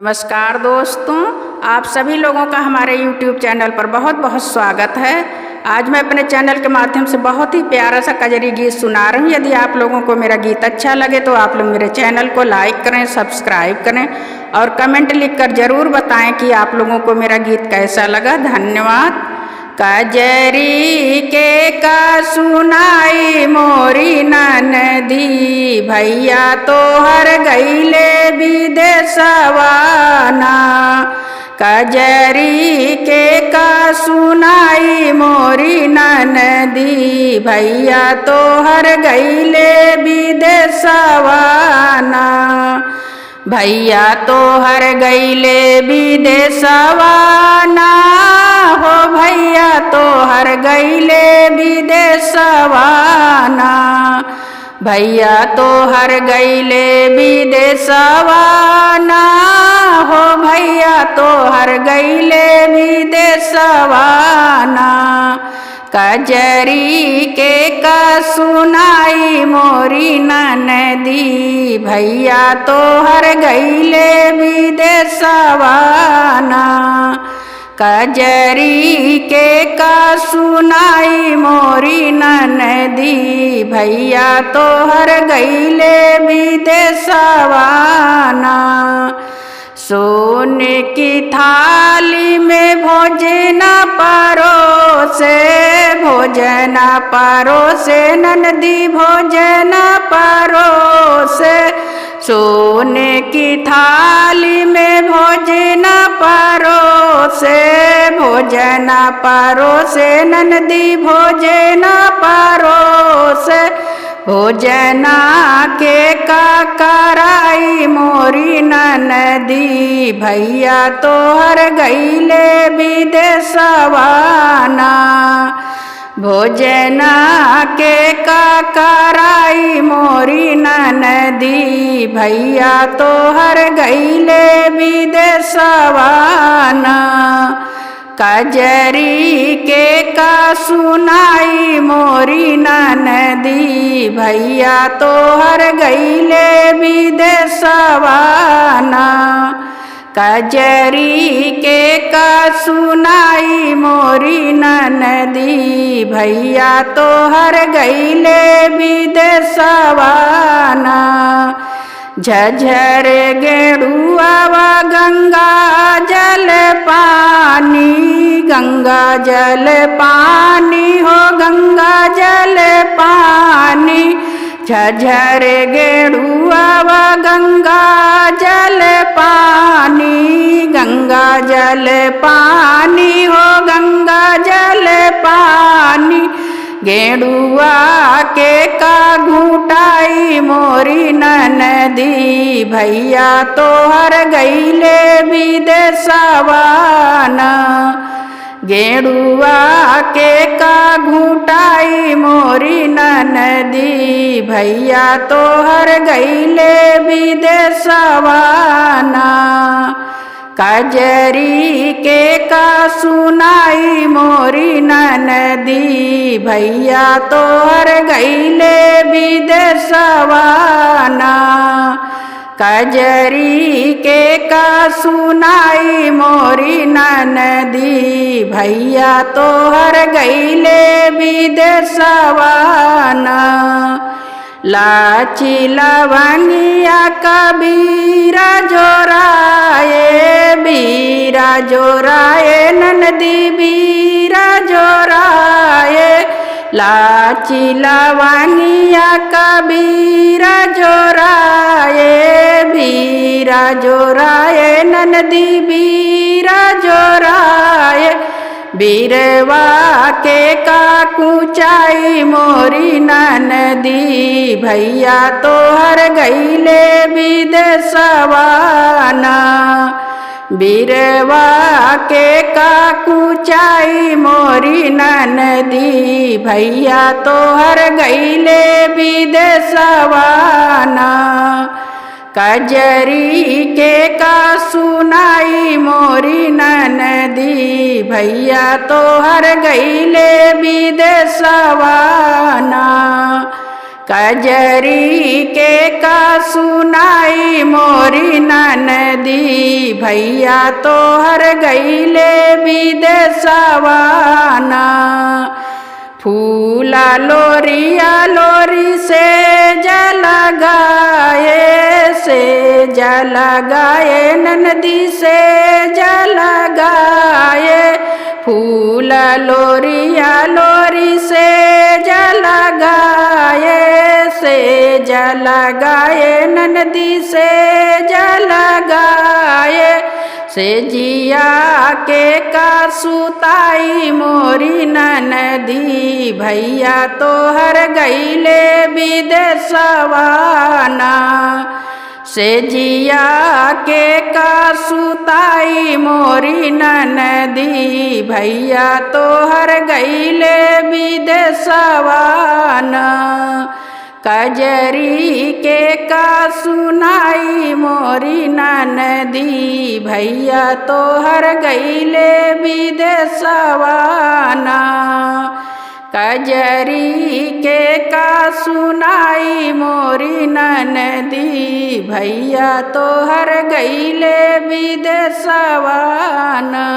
नमस्कार दोस्तों, आप सभी लोगों का हमारे YouTube चैनल पर बहुत बहुत स्वागत है। आज मैं अपने चैनल के माध्यम से बहुत ही प्यारा सा कजरी गीत सुना रही हूँ। यदि आप लोगों को मेरा गीत अच्छा लगे तो आप लोग मेरे चैनल को लाइक करें, सब्सक्राइब करें और कमेंट लिखकर ज़रूर बताएं कि आप लोगों को मेरा गीत कैसा लगा। धन्यवाद। कजरी के का सुनाई मोरी ननदी, भैया तो हर गईले विदेशवाना। कजरी के का सुनाई मोरी ननदी, भैया तो हर गईले विदेशवाना। भैया तो हर गईले विदेशवाना हो, भैया तो हर गईले विदेशवाना। भैया तो हर गईले विदेशवाना हो, भैया तो हर गईले विदेशवाना। कजरी के का सुनाई मोरी ननदी, भैया तो हर गईले विदेशवाना। कजरी के का सुनाई मोरी ननदी, भैया तो हर गईले विदेशवाना। सोने की थाली में भोजन परोसे, भोजन परोसे ननदी भोजन परोसे। सोने की थाली में भोजन परोसे, भोजन परोसे ननदी भोजन परोसे। भोजना के का कराई मोरी ननदी, भैया तो हर गईले विदेशवाना। भोजना के का कराई मोरी ननदी, भैया तो हर गईले विदेशवाना। कजरी के का सुनाई मोरी ननदी, भैया तो हर गईले विदेशवाना। कजरी के का सुनाई मोरी ननदी, भैया तो हर गईले विदेशवाना। झझर गेड़ुआ गंगा जल पानी, गंगा जल पानी हो गंगा जल पानी। झझर गेड़ुआ गंगा जल पानी, गंगा जल पानी हो गंगा जल पानी। गेड़ुआ के का घूटाई मोरी ननदी, भैया तो हर गईले विदेशवाना। गेड़ुआ के का घूटाई मोरी ननदी, भैया तो हर गईले विदेशवाना। कजरी के का सुनाई मोरी ननदी, भैया तो हर गईले विदेशवाना। कजरी के का सुनाई मोरी ननदी, भैया तो हर गईले विदेशवाना। लाची लवंगिया कबीरा जोराए, बीरा जोराए ननदी बीरा जोराए। लाची लवंगिया कबीरा जोराए, बीरा जोराए ननदी बीरा जोराए। बीरवा के का कुचाई मोरी ननदी, भैया तो हर गईले विदेशवाना। बीरवा के का कुचाई मोरी ननदी, भैया तो हर गईले विदेशवाना। कजरी के का सुनाई मोरी ननदी, भैया तो हर गईले विदेशवाना। कजरी के का सुनाई मोरी ननदी भैया तोहर गईले विदेशवाना। फूला लोरिया लोरी से जल गाए ननदी से जल गाए। फूल लोरिया लोरी से जल गाए ननदी से जल गाए। से जिया के का सुताई मोरी ननदी भैया तोहर गईले विदेशवाना। से जिया के का सुताई मोरी ननदी भैया तोहर गईले विदेशवाना। कजरी के का सुनाई मोरी ननदी भैया तोहर गईले विदेशवाना। कजरी के का सुनाई मोरी ननदी भैया तोहर गईले विदेशवाना।